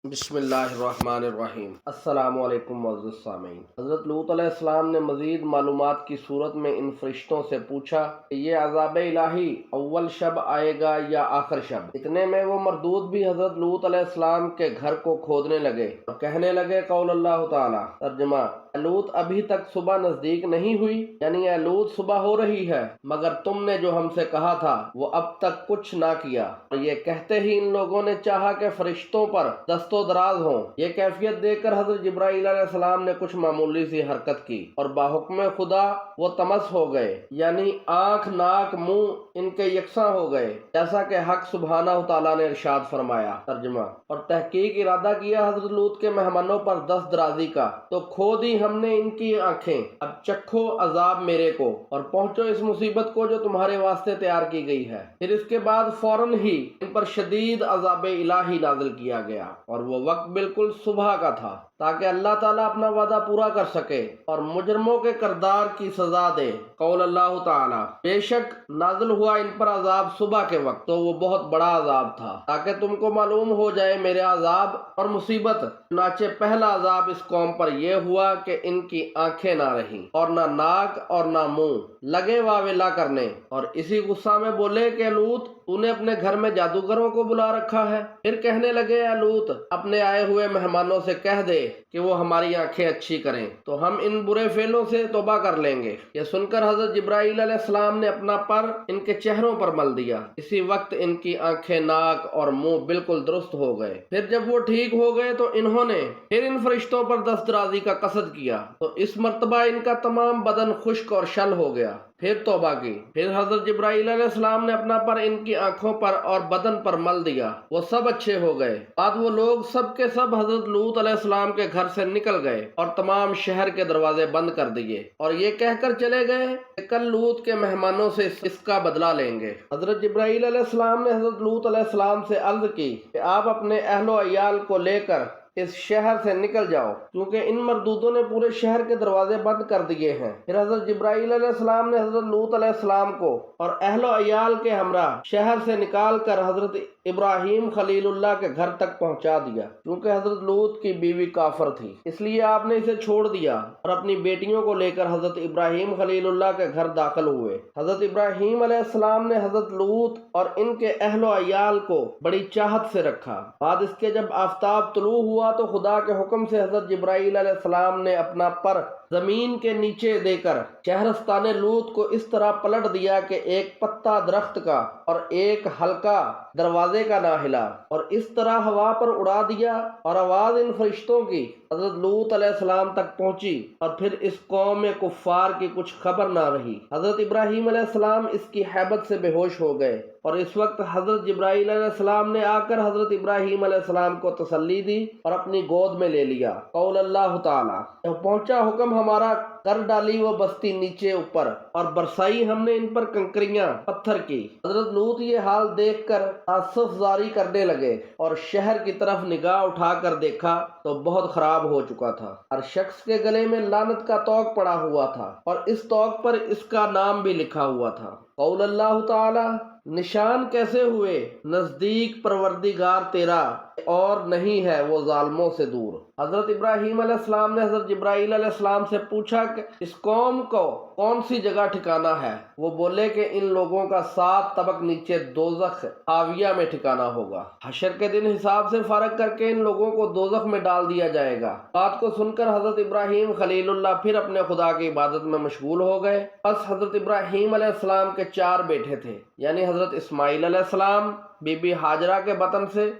بسم اللہ الرحمن الرحیم۔ السلام علیکم معزز سامعین۔ حضرت لوط علیہ السلام نے مزید معلومات کی صورت میں ان فرشتوں سے پوچھا کہ یہ عذاب الہی اول شب آئے گا یا آخر شب؟ اتنے میں وہ مردود بھی حضرت لوط علیہ السلام کے گھر کو کھودنے لگے اور کہنے لگے قول اللہ تعالی، ترجمہ: اے لوط ابھی تک صبح نزدیک نہیں ہوئی، یعنی اے لوط صبح ہو رہی ہے مگر تم نے جو ہم سے کہا تھا وہ اب تک کچھ نہ کیا۔ اور یہ کہتے ہی ان لوگوں نے چاہا کہ فرشتوں پر دست و دراز ہوں۔ یہ کیفیت دیکھ کر حضرت جبرائیل علیہ السلام نے کچھ معمولی سی حرکت کی اور باحکم خدا وہ طمس ہو گئے، یعنی آنکھ ناک منہ ان کے یکساں ہو گئے، جیسا کہ حق سبحانہ تعالیٰ نے ارشاد فرمایا، ترجمہ: اور تحقیق ارادہ کیا حضرت لوط کے مہمانوں پر دست درازی کا تو کھو دی ہم نے ان کی آنکھیں، اب چکھو عذاب میرے کو اور پہنچو اس مصیبت کو جو تمہارے واسطے تیار کی گئی ہے۔ پھر اس کے بعد فوراً ہی ان پر شدید عذاب الہی نازل کیا گیا اور وہ وقت بالکل صبح کا تھا تاکہ اللہ تعالیٰ اپنا وعدہ پورا کر سکے اور مجرموں کے کردار کی سزا دے۔ قول اللہ تعالیٰ، بے شک نازل ہوا ان پر عذاب صبح کے وقت تو وہ بہت بڑا عذاب تھا تاکہ تم کو معلوم ہو جائے میرے عذاب اور مصیبت۔ چنانچہ پہلا عذاب اس قوم پر یہ ہوا کہ ان کی آنکھیں نہ رہیں اور نہ ناک اور نہ منہ، لگے واویلا کرنے اور اسی غصہ میں بولے کہ لوط تو نے اپنے گھر میں جادوگروں کو بلا رکھا ہے۔ پھر کہنے لگے اے لوط اپنے آئے ہوئے مہمانوں سے کہہ دے کہ وہ ہماری آنکھیں اچھی کریں تو ہم ان برے فعلوں سے توبہ کر لیں گے۔ یہ سن کر حضرت جبرائیل علیہ السلام نے اپنا پر ان کے چہروں پر مل دیا، اسی وقت ان کی آنکھیں ناک اور منہ بالکل درست ہو گئے۔ پھر جب وہ ٹھیک ہو گئے تو انہوں نے پھر ان فرشتوں پر دست درازی کا قصد کیا تو اس مرتبہ ان کا تمام بدن خشک اور شل ہو گیا۔ پھر توبہ کی۔ پھر حضرت جبرائیل علیہ السلام نے اپنا پر ان کی آنکھوں پر اور بدن پر مل دیا، وہ سب اچھے ہو گئے۔ بعد وہ لوگ سب کے سب حضرت لوط علیہ السلام کے گھر سے نکل گئے اور تمام شہر کے دروازے بند کر دیے اور یہ کہہ کر چلے گئے کہ کل لوط کے مہمانوں سے اس کا بدلہ لیں گے۔ حضرت جبرائیل علیہ السلام نے حضرت لوط علیہ السلام سے عرض کی کہ آپ اپنے اہل و عیال کو لے کر اس شہر سے نکل جاؤ کیونکہ ان مردودوں نے پورے شہر کے دروازے بند کر دیے ہیں۔ پھر حضرت جبرائیل علیہ السلام نے حضرت لوط علیہ السلام کو اور اہل و عیال کے ہمراہ شہر سے نکال کر حضرت ابراہیم خلیل اللہ کے گھر تک پہنچا دیا۔ کیونکہ حضرت لوط کی بیوی کافر تھی اس لیے آپ نے اسے چھوڑ دیا اور اپنی بیٹیوں کو لے کر حضرت ابراہیم خلیل اللہ کے گھر داخل ہوئے۔ حضرت ابراہیم علیہ السلام نے حضرت لوط اور ان کے اہل و عیال کو بڑی چاہت سے رکھا۔ بعد اس کے جب آفتاب طلوع ہوا تو خدا کے حکم سے حضرت جبرائیل علیہ السلام نے اپنا پر زمین کے نیچے دے کر شہرستان لوط کو اس طرح پلٹ دیا کہ ایک پتا درخت کا اور ایک حلقہ دروازے کا نہ ہلا، اور اس طرح ہوا پر اڑا دیا اور آواز ان فرشتوں کی حضرت لوط علیہ السلام تک پہنچی اور پھر اس قوم میں کفار کی کچھ خبر نہ رہی۔ حضرت ابراہیم علیہ السلام اس کی ہیبت سے بے ہوش ہو گئے اور اس وقت حضرت جبرائیل علیہ السلام نے آ کر حضرت ابراہیم علیہ السلام کو تسلی دی اور اپنی گود میں لے لیا۔ قول اللہ تعالیٰ، جب پہنچا حکم ہمارا کر ڈالی وہ بستی نیچے اوپر اور برسائی ہم نے ان پر کنکریاں پتھر کی۔ حضرت لوط یہ حال دیکھ کر تاسف زاری کرنے لگے اور شہر کی طرف نگاہ اٹھا کر دیکھا تو بہت خراب ہو چکا تھا۔ ہر شخص کے گلے میں لعنت کا طوق پڑا ہوا تھا اور اس طوق پر اس کا نام بھی لکھا ہوا تھا۔ قول اللہ تعالی، نشان کیسے ہوئے نزدیک پروردگار تیرا اور نہیں ہے وہ ظالموں سے دور۔ حضرت ابراہیم علیہ السلام نے حضرت جبرائیل علیہ السلام سے پوچھا کہ اس قوم کو کون سی جگہ ٹھکانہ ہے؟ وہ بولے کہ ان لوگوں کا 7 طبق نیچے دوزخ ہاویہ میں ٹھکانہ ہوگا۔ حشر کے دن حساب سے فارغ کر کے ان لوگوں کو دوزخ میں ڈال دیا جائے گا۔ بات کو سن کر حضرت ابراہیم خلیل اللہ پھر اپنے خدا کی عبادت میں مشغول ہو گئے۔ بس حضرت ابراہیم علیہ السلام کے 4 بیٹے تھے، یعنی حضرت اسماعیل علیہ السلام بی بی ہاجرہ کے بطن سے،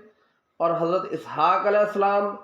اور حضرت اسحاق علیہ السلام،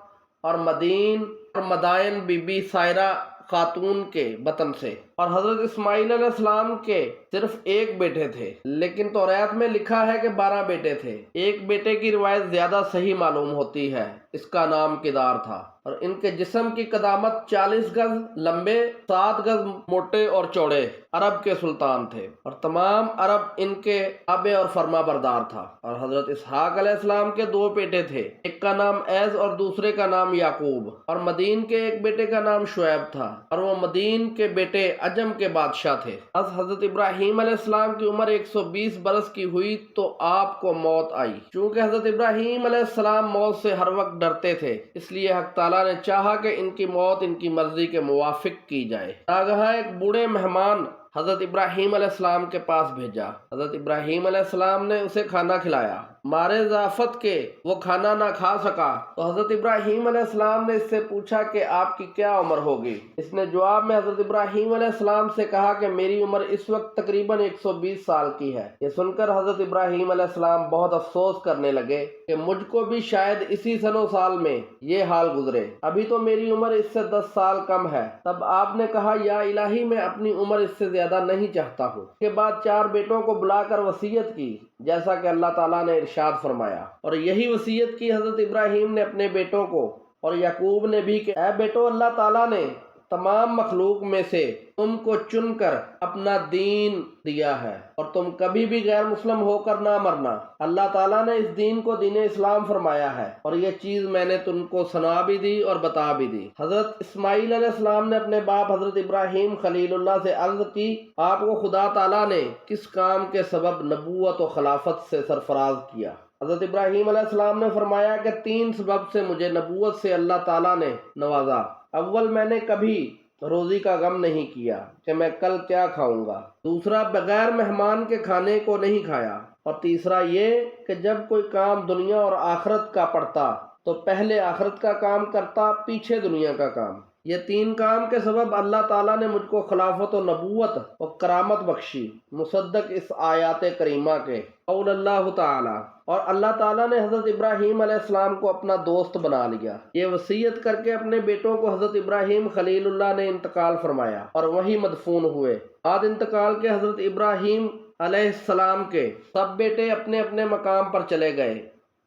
اور مدین اور مدائن بی بی سائرہ خاتون کے بطن سے۔ اور حضرت اسماعیل علیہ السلام کے صرف 1 بیٹے تھے، لیکن توریت میں لکھا ہے کہ 12 بیٹے تھے۔ ایک بیٹے کی روایت زیادہ صحیح معلوم ہوتی ہے، اس کا نام کدار تھا۔ اور ان کے جسم کی قدامت 40 گز لمبے 7 گز موٹے اور چوڑے عرب کے سلطان تھے، اور تمام عرب ان کے تابع اور فرما بردار تھا۔ اور حضرت اسحاق علیہ السلام کے 2 بیٹے تھے، ایک کا نام ایز اور دوسرے کا نام یعقوب، اور مدین کے ایک بیٹے کا نام شعیب تھا، اور وہ مدین کے بیٹے عجم کے بادشاہ تھے۔ حضرت ابراہیم علیہ السلام کی عمر 120 برس کی ہوئی تو آپ کو موت آئی۔ چونکہ حضرت ابراہیم علیہ السلام موت سے ہر وقت ڈرتے تھے، اس لیے حق تعالیٰ نے چاہا کہ ان کی موت ان کی مرضی کے موافق کی جائے۔ ناگہاں ایک بوڑھے مہمان حضرت ابراہیم علیہ السلام کے پاس بھیجا۔ حضرت ابراہیم علیہ السلام نے اسے کھانا کھلایا، مارے ضعفت کے وہ کھانا نہ کھا سکا تو حضرت ابراہیم علیہ السلام نے اس سے پوچھا کہ آپ کی کیا عمر ہوگی؟ اس نے جواب میں حضرت ابراہیم علیہ السلام سے کہا کہ میری عمر اس وقت تقریباً 120 سال کی ہے۔ یہ سن کر حضرت ابراہیم علیہ السلام بہت افسوس کرنے لگے کہ مجھ کو بھی شاید اسی سن و سال میں یہ حال گزرے، ابھی تو میری عمر اس سے 10 سال کم ہے۔ تب آپ نے کہا یا الہی میں اپنی عمر اس سے زیادہ نہیں چاہتا ہوں۔ اس کے بعد 4 بیٹوں کو بلا کر وصیت کی، جیسا کہ اللہ تعالیٰ نے ارشاد فرمایا، اور یہی وصیت کی حضرت ابراہیم نے اپنے بیٹوں کو، اور یعقوب نے بھی کہ اے بیٹو، اللہ تعالیٰ نے تمام مخلوق میں سے تم کو چن کر اپنا دین دیا ہے، اور تم کبھی بھی غیر مسلم ہو کر نہ مرنا۔ اللہ تعالیٰ نے اس دین کو دین اسلام فرمایا ہے، اور یہ چیز میں نے تم کو سنا بھی دی اور بتا بھی دی۔ حضرت اسماعیل علیہ السلام نے اپنے باپ حضرت ابراہیم خلیل اللہ سے عرض کی، آپ کو خدا تعالیٰ نے کس کام کے سبب نبوت و خلافت سے سرفراز کیا؟ حضرت ابراہیم علیہ السلام نے فرمایا کہ 3 سبب سے مجھے نبوت سے اللہ تعالیٰ نے نوازا۔ اول، میں نے کبھی روزی کا غم نہیں کیا کہ میں کل کیا کھاؤں گا۔ دوسرا، بغیر مہمان کے کھانے کو نہیں کھایا۔ اور تیسرا یہ کہ جب کوئی کام دنیا اور آخرت کا پڑتا تو پہلے آخرت کا کام کرتا، پیچھے دنیا کا کام۔ یہ 3 کام کے سبب اللہ تعالیٰ نے مجھ کو خلافت و نبوت و کرامت بخشی، مصدق اس آیات کریمہ کے قول اللہ تعالیٰ۔ اور اللہ تعالیٰ نے حضرت ابراہیم علیہ السلام کو اپنا دوست بنا لیا۔ یہ وصیت کر کے اپنے بیٹوں کو حضرت ابراہیم خلیل اللہ نے انتقال فرمایا اور وہی مدفون ہوئے۔ بعد انتقال کے حضرت ابراہیم علیہ السلام کے سب بیٹے اپنے اپنے مقام پر چلے گئے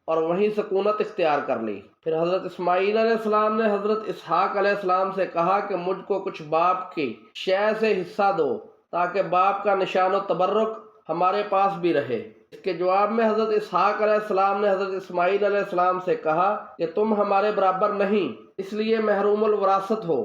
اور وہیں سکونت اختیار کر لی۔ پھر حضرت اسماعیل علیہ السلام نے حضرت اسحاق علیہ السلام سے کہا کہ مجھ کو کچھ باپ کی شے سے حصہ دو تاکہ باپ کا نشان و تبرک ہمارے پاس بھی رہے۔ اس کے جواب میں حضرت اسحاق علیہ السلام نے حضرت اسماعیل علیہ السلام سے کہا کہ تم ہمارے برابر نہیں، اس لیے محروم الوراثت ہو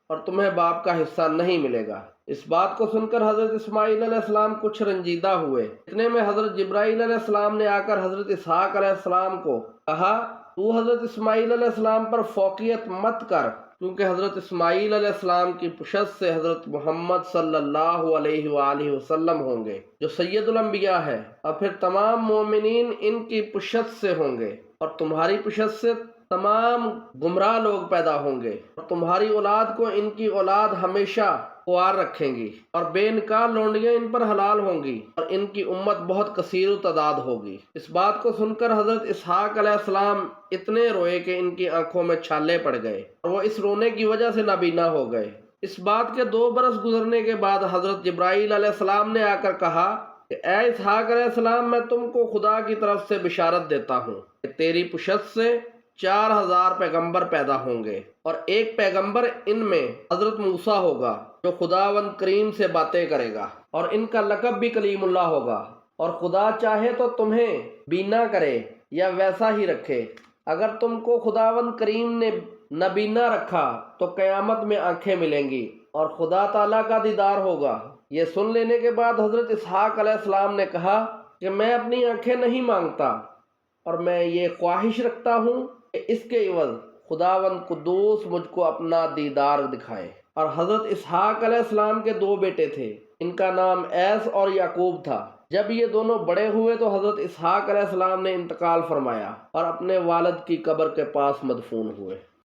اور تمہیں باپ کا حصہ نہیں ملے گا۔ اس بات کو سن کر حضرت اسماعیل علیہ السلام کچھ رنجیدہ ہوئے۔ اتنے میں حضرت جبرائیل علیہ السلام نے آ کر حضرت اسحاق علیہ السلام کو کہا، تو حضرت اسماعیل علیہ السلام پر فوقیت مت کر، کیونکہ حضرت اسماعیل علیہ السلام کی پشت سے حضرت محمد صلی اللہ علیہ وآلہ وسلم ہوں گے جو سید الانبیاء ہے، اور پھر تمام مومنین ان کی پشت سے ہوں گے، اور تمہاری پشت سے تمام گمراہ لوگ پیدا ہوں گے، اور تمہاری اولاد کو ان کی اولاد ہمیشہ خوار رکھیں گی، اور بے نکاح لونڈیاں ان پر حلال ہوں گی، اور ان کی امت بہت کثیر و تعداد ہوگی۔ اس بات کو سن کر حضرت اسحاق علیہ السلام اتنے روئے کہ ان کی آنکھوں میں چھالے پڑ گئے، اور وہ اس رونے کی وجہ سے نابینا ہو گئے۔ اس بات کے 2 برس گزرنے کے بعد حضرت جبرائیل علیہ السلام نے آ کر کہا کہ اے اسحاق علیہ السلام، میں تم کو خدا کی طرف سے بشارت دیتا ہوں کہ تیری پشت سے 4000 پیغمبر پیدا ہوں گے، اور ایک پیغمبر ان میں حضرت موسیٰ ہوگا جو خداوند کریم سے باتیں کرے گا، اور ان کا لقب بھی کلیم اللہ ہوگا، اور خدا چاہے تو تمہیں بینا کرے یا ویسا ہی رکھے۔ اگر تم کو خداوند کریم نے نابینا رکھا تو قیامت میں آنکھیں ملیں گی اور خدا تعالیٰ کا دیدار ہوگا۔ یہ سن لینے کے بعد حضرت اسحاق علیہ السلام نے کہا کہ میں اپنی آنکھیں نہیں مانگتا، اور میں یہ خواہش رکھتا ہوں کہ اس کے عوض خداوند قدوس مجھ کو اپنا دیدار دکھائے۔ اور حضرت اسحاق علیہ السلام کے 2 بیٹے تھے، ان کا نام ایس اور یعقوب تھا۔ جب یہ دونوں بڑے ہوئے تو حضرت اسحاق علیہ السلام نے انتقال فرمایا اور اپنے والد کی قبر کے پاس مدفون ہوئے۔